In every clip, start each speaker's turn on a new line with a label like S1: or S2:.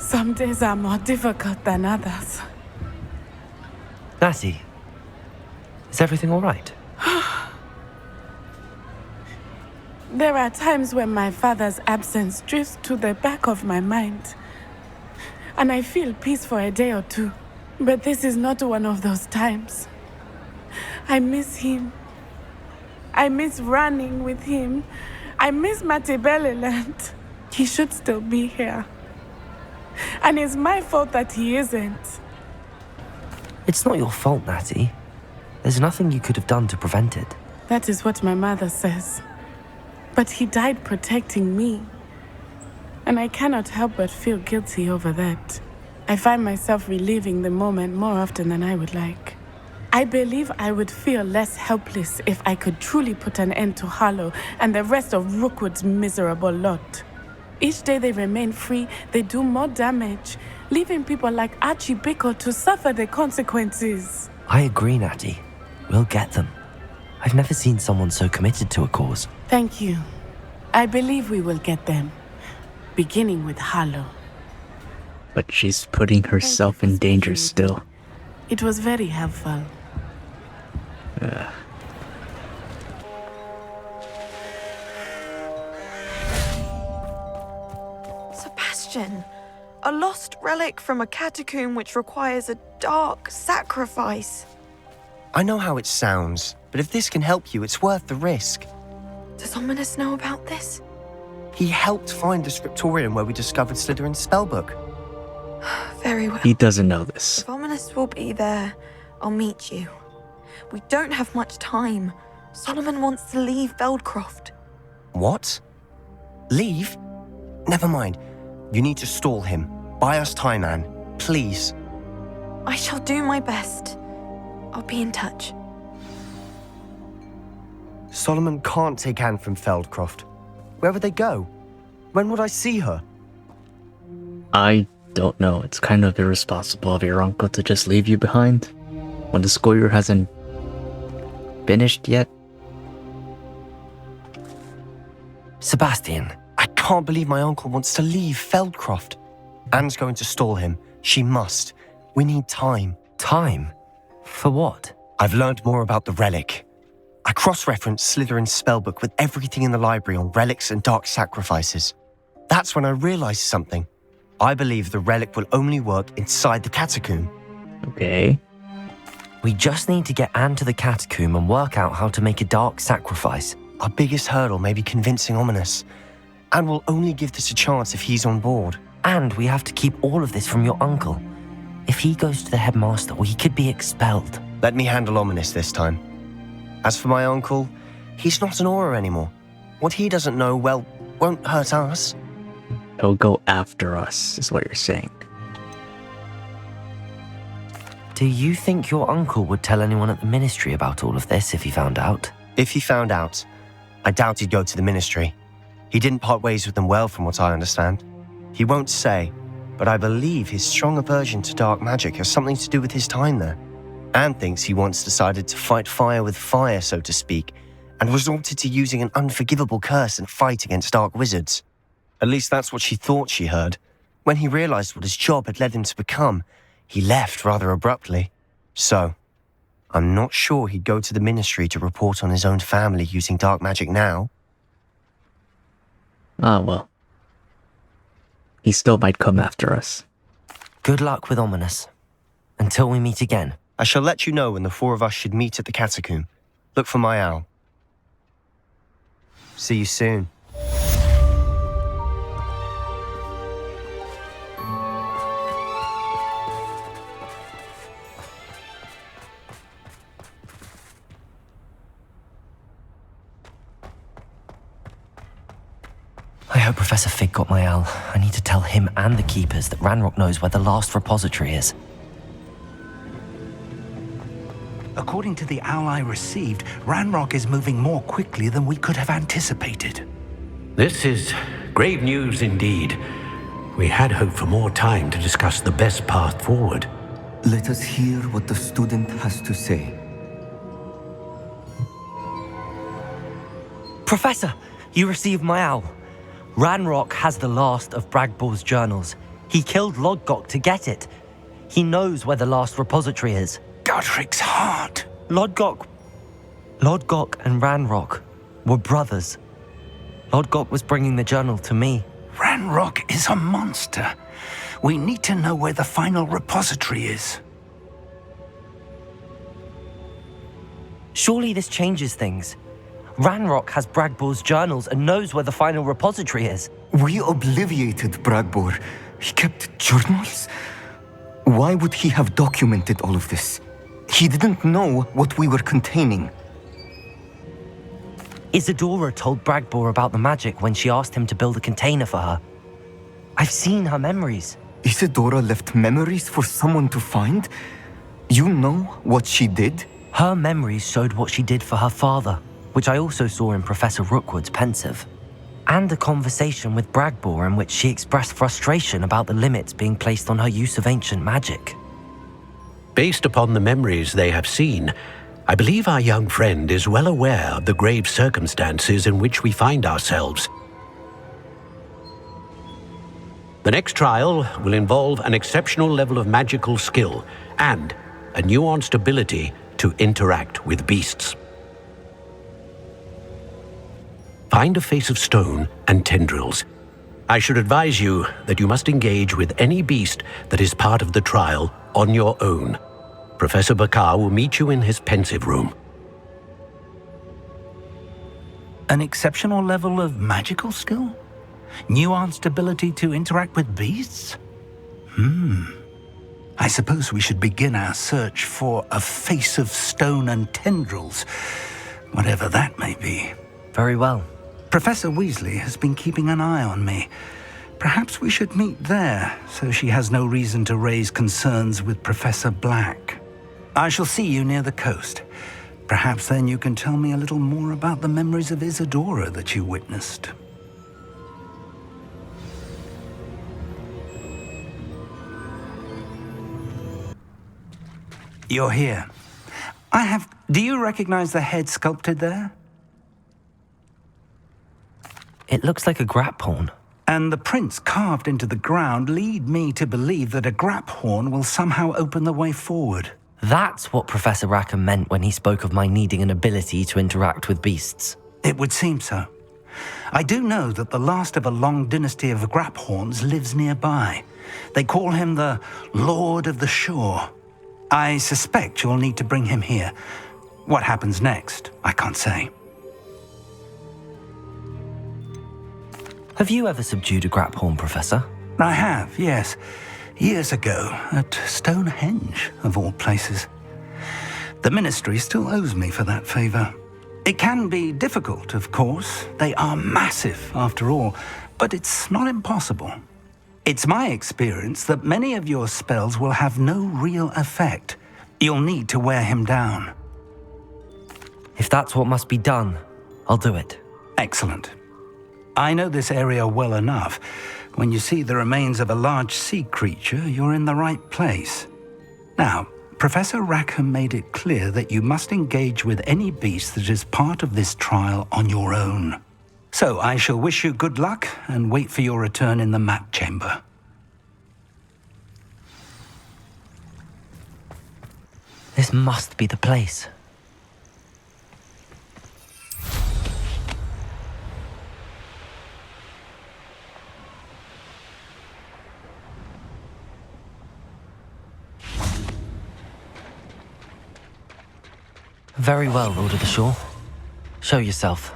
S1: Some days are more difficult than others.
S2: Natty, is everything all right?
S1: There are times when my father's absence drifts to the back of my mind, and I feel peace for a day or two. But this is not one of those times. I miss him. I miss running with him. I miss Matibeleland. He should still be here. And it's my fault that he isn't.
S2: It's not your fault, Natty. There's nothing you could have done to prevent it.
S1: That is what my mother says. But he died protecting me. And I cannot help but feel guilty over that. I find myself reliving the moment more often than I would like. I believe I would feel less helpless if I could truly put an end to Harlow and the rest of Rookwood's miserable lot. Each day they remain free, they do more damage, leaving people like Archie Bickle to suffer the consequences.
S2: I agree, Natty. We'll get them. I've never seen someone so committed to a cause.
S1: Thank you. I believe we will get them, beginning with Harlow.
S3: But she's putting herself in danger still.
S1: It was very helpful.
S4: Sebastian, a lost relic from a catacomb which requires a dark sacrifice.
S5: I know how it sounds, but if this can help you, it's worth the risk.
S4: Does Ominous know about this?
S5: He helped find the scriptorium where we discovered Slytherin's spellbook.
S4: Very well.
S3: He doesn't know this.
S4: If Ominous will be there, I'll meet you. We don't have much time. Solomon wants to leave Feldcroft.
S5: What? Leave? Never mind. You need to stall him. Buy us time, Anne. Please.
S4: I shall do my best. I'll be in touch.
S5: Solomon can't take Anne from Feldcroft. Where would they go? When would I see her?
S3: I don't know. It's kind of irresponsible of your uncle to just leave you behind when the school year hasn't finished yet.
S5: Sebastian, I can't believe my uncle wants to leave Feldcroft. Anne's going to stall him. She must. We need time.
S2: Time? For what?
S5: I've learned more about the relic. I cross-referenced Slytherin's spellbook with everything in the library on relics and dark sacrifices. That's when I realized something. I believe the relic will only work inside the catacomb.
S3: Okay.
S2: We just need to get Anne to the catacomb and work out how to make a dark sacrifice.
S5: Our biggest hurdle may be convincing Ominous. Anne will only give this a chance if he's on board.
S2: And we have to keep all of this from your uncle. If he goes to the headmaster, we could be expelled.
S5: Let me handle Ominous this time. As for my uncle, he's not an Auror anymore. What he doesn't know, well, won't hurt us.
S3: He'll go after us, is what you're saying.
S2: Do you think your uncle would tell anyone at the ministry about all of this if he found out?
S5: If he found out, I doubt he'd go to the ministry. He didn't part ways with them well, from what I understand. He won't say, but I believe his strong aversion to dark magic has something to do with his time there. Anne thinks he once decided to fight fire with fire, so to speak, and resorted to using an unforgivable curse in a fight against dark wizards. At least that's what she thought she heard. When he realized what his job had led him to become, he left rather abruptly. So, I'm not sure he'd go to the ministry to report on his own family using dark magic now.
S3: Ah, well. He still might come after us.
S2: Good luck with Ominous. Until we meet again.
S5: I shall let you know when the four of us should meet at the catacomb. Look for my owl. See you soon.
S2: I hope Professor Fig got my owl. I need to tell him and the Keepers that Ranrock knows where the last repository is.
S6: According to the owl I received, Ranrock is moving more quickly than we could have anticipated.
S7: This is grave news indeed. We had hoped for more time to discuss the best path forward.
S8: Let us hear what the student has to say.
S2: Professor, you received my owl. Ranrock has the last of Bragball's journals. He killed Lodgok to get it. He knows where the last repository is.
S6: Godric's heart.
S2: Lodgok and Ranrock were brothers. Lodgok was bringing the journal to me.
S6: Ranrock is a monster. We need to know where the final repository is.
S2: Surely this changes things. Ranrock has Bragbor's journals and knows where the final repository is.
S8: We obliviated Bragbor. He kept journals? Why would he have documented all of this? He didn't know what we were containing.
S2: Isadora told Bragbor about the magic when she asked him to build a container for her. I've seen her memories.
S8: Isadora left memories for someone to find? You know what she did?
S2: Her memories showed what she did for her father, which I also saw in Professor Rookwood's pensive. And a conversation with Bragbor in which she expressed frustration about the limits being placed on her use of ancient magic.
S7: Based upon the memories they have seen, I believe our young friend is well aware of the grave circumstances in which we find ourselves. The next trial will involve an exceptional level of magical skill and a nuanced ability to interact with beasts. Find a face of stone and tendrils. I should advise you that you must engage with any beast that is part of the trial on your own. Professor Bakar will meet you in his pensive room.
S6: An exceptional level of magical skill? Nuanced ability to interact with beasts? I suppose we should begin our search for a face of stone and tendrils, whatever that may be.
S2: Very well.
S6: Professor Weasley has been keeping an eye on me. Perhaps we should meet there, so she has no reason to raise concerns with Professor Black. I shall see you near the coast. Perhaps then you can tell me a little more about the memories of Isadora that you witnessed. You're here. Do you recognize the head sculpted there?
S2: It looks like a graphorn.
S6: And the prints carved into the ground lead me to believe that a graphorn will somehow open the way forward.
S2: That's what Professor Rackham meant when he spoke of my needing an ability to interact with beasts.
S6: It would seem so. I do know that the last of a long dynasty of graphorns lives nearby. They call him the Lord of the Shore. I suspect you'll need to bring him here. What happens next, I can't say.
S2: Have you ever subdued a graphorn, Professor?
S6: I have, yes. Years ago, at Stonehenge, of all places. The Ministry still owes me for that favor. It can be difficult, of course. They are massive, after all, but it's not impossible. It's my experience that many of your spells will have no real effect. You'll need to wear him down.
S2: If that's what must be done, I'll do it.
S6: Excellent. I know this area well enough. When you see the remains of a large sea creature, you're in the right place. Now, Professor Rackham made it clear that you must engage with any beast that is part of this trial on your own. So I shall wish you good luck and wait for your return in the map chamber.
S2: This must be the place. Very well, Lord of the Shore. Show yourself.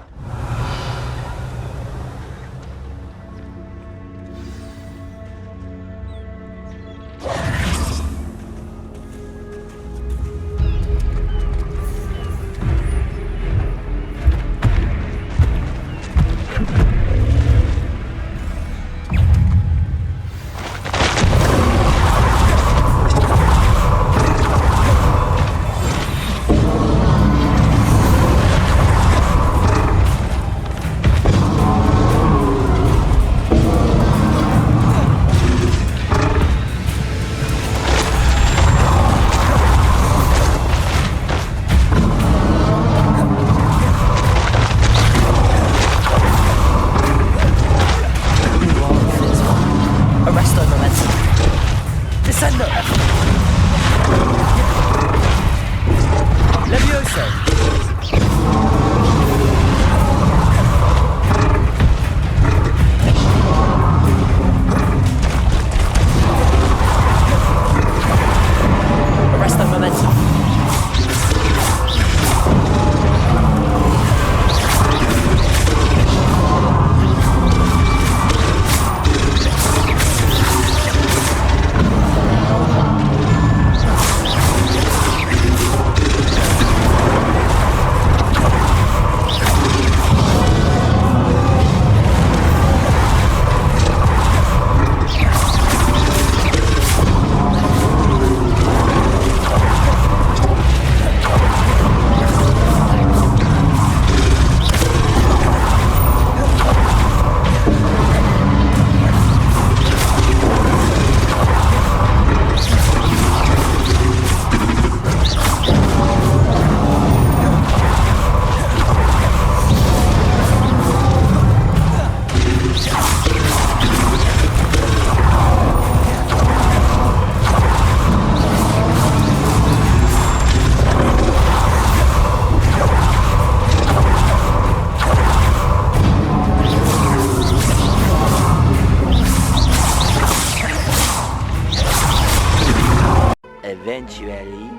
S9: eventually.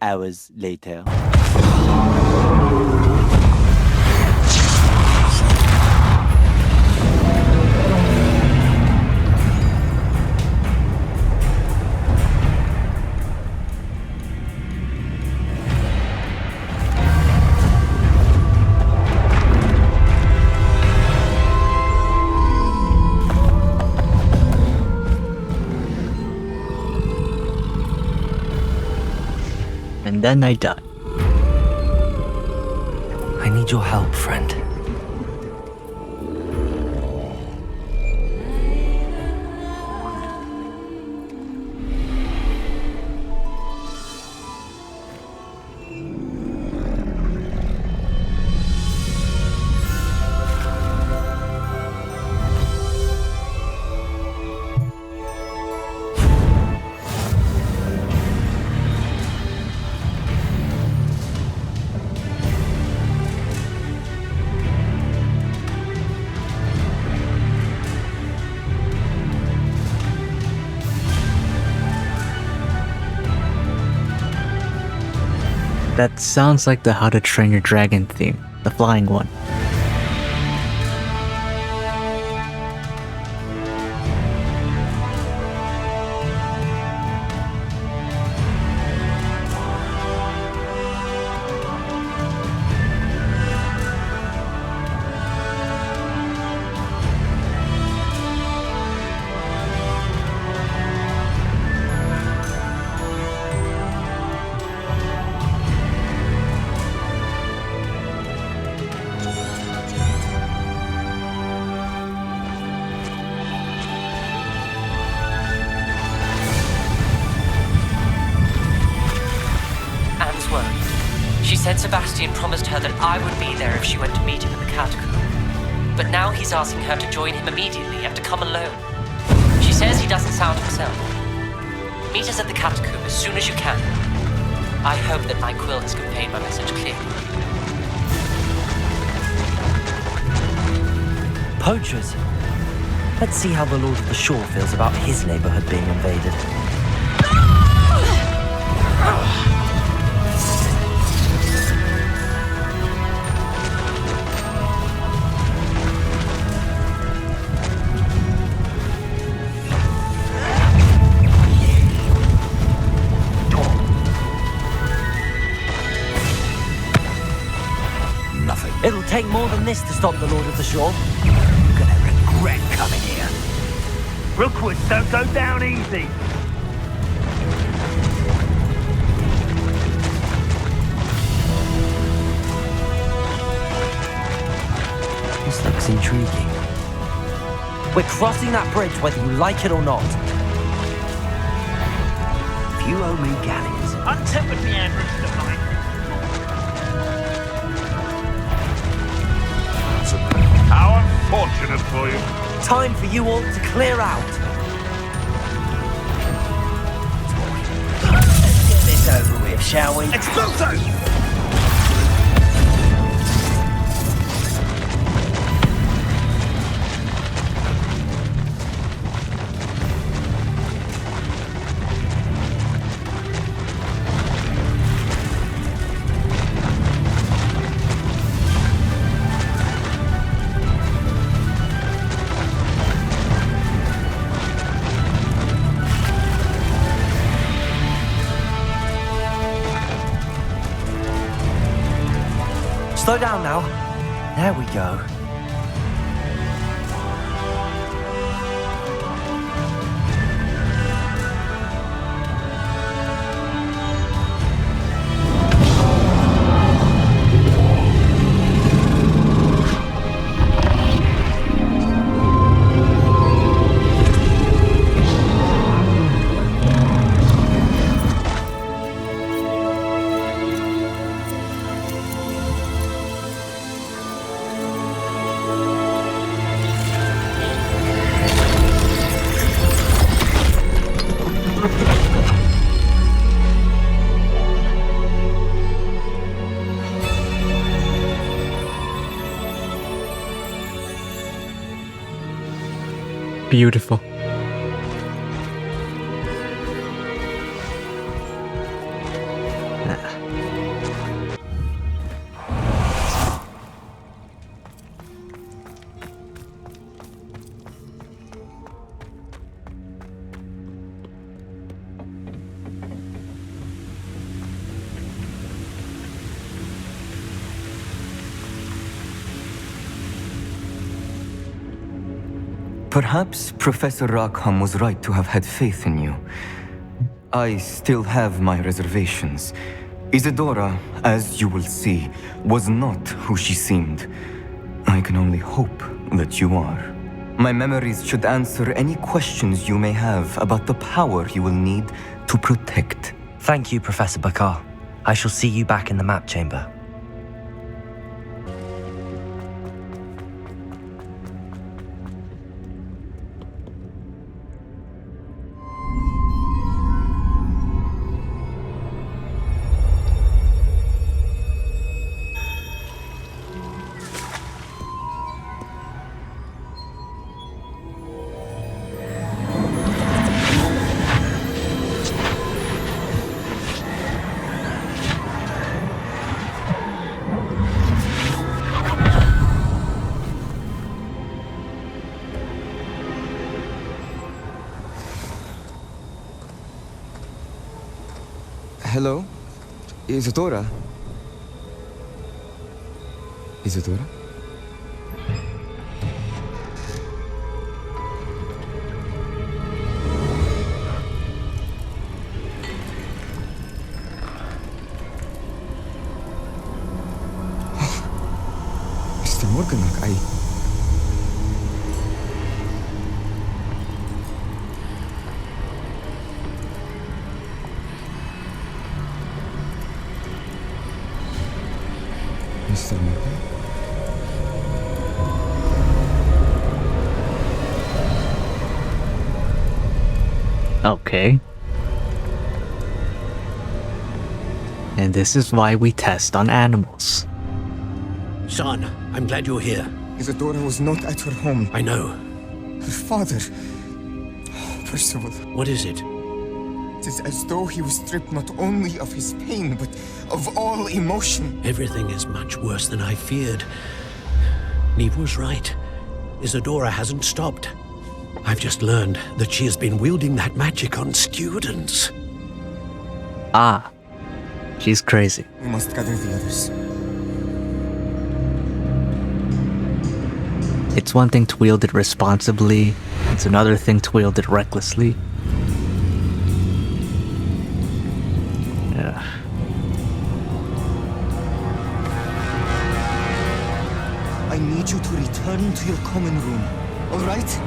S9: Hours later. And then I died.
S2: I need your help, friend.
S3: That sounds like the How to Train Your Dragon theme, the flying one.
S2: She said Sebastian promised her that I would be there if she went to meet him in the catacomb. But now he's asking her to join him immediately and to come alone. She says he doesn't sound himself. Meet us at the catacomb as soon as you can. I hope that my quill has conveyed my message clearly. Poachers? Let's see how the Lord of the Shore feels about his neighborhood being invaded. It'll take more than this to stop the Lord of the Shore.
S10: You're gonna regret coming here. Rookwoods don't go down easy.
S2: This looks intriguing. We're crossing that bridge whether you like it or not.
S10: If you owe me galleys, untempered me average to mine.
S11: How unfortunate for you.
S2: Time for you all to clear out.
S10: Let's get this over with, shall we?
S11: Exploso!
S2: Slow down now. There we go.
S3: Beautiful.
S8: Perhaps Professor Rackham was right to have had faith in you. I still have my reservations. Isadora, as you will see, was not who she seemed. I can only hope that you are. My memories should answer any questions you may have about the power you will need to protect.
S2: Thank you, Professor Bakar. I shall see you back in the map chamber.
S8: Hello? Isadora? Isadora? Mr. Morganach, Mr. Morgan?
S3: Okay. And this is why we test on animals.
S7: Son, I'm glad you're here.
S8: Isadora was not at her home.
S7: I know.
S8: Her father... Percival.
S7: What is it?
S8: It is as though he was stripped not only of his pain, but of all emotion.
S7: Everything is much worse than I feared. Neve was right. Isadora hasn't stopped. I've just learned that she has been wielding that magic on students.
S3: Ah. She's crazy.
S8: We must gather the others.
S3: It's one thing to wield it responsibly. It's another thing to wield it recklessly. Yeah.
S8: I need you to return to your common room, all right?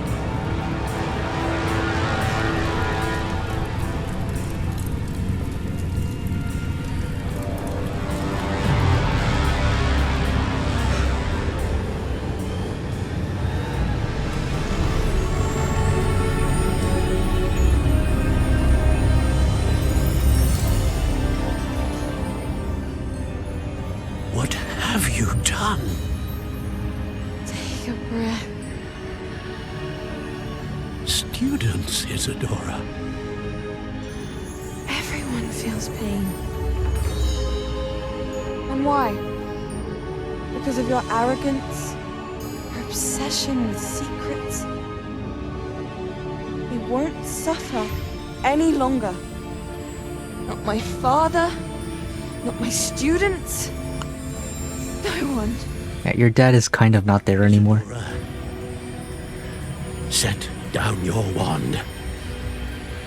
S7: What have you done?
S4: Take a breath.
S7: Students, Isadora.
S4: Everyone feels pain. And why? Because of your arrogance? Your obsession with secrets? We won't suffer any longer. Not my father, not my students. No one.
S3: Yeah, your dad is kind of not there anymore.
S7: Set down your wand.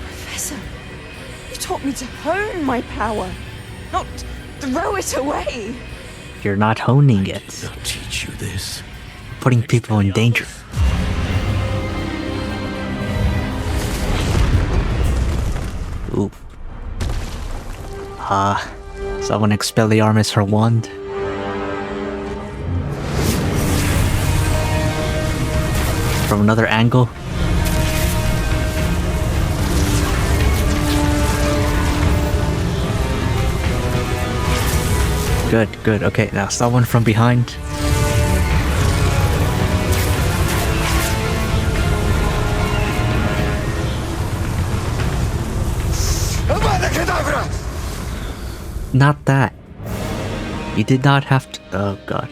S4: Professor, you taught me to hone my power, not throw it away.
S3: You're not honing it.
S7: I did not teach you this.
S3: Putting people in danger. Ooh. Someone Expelliarmus her wand. From another angle. Good, good. Okay, now someone from behind.
S8: Kedavra!
S3: Not that. You did not have to. Oh god.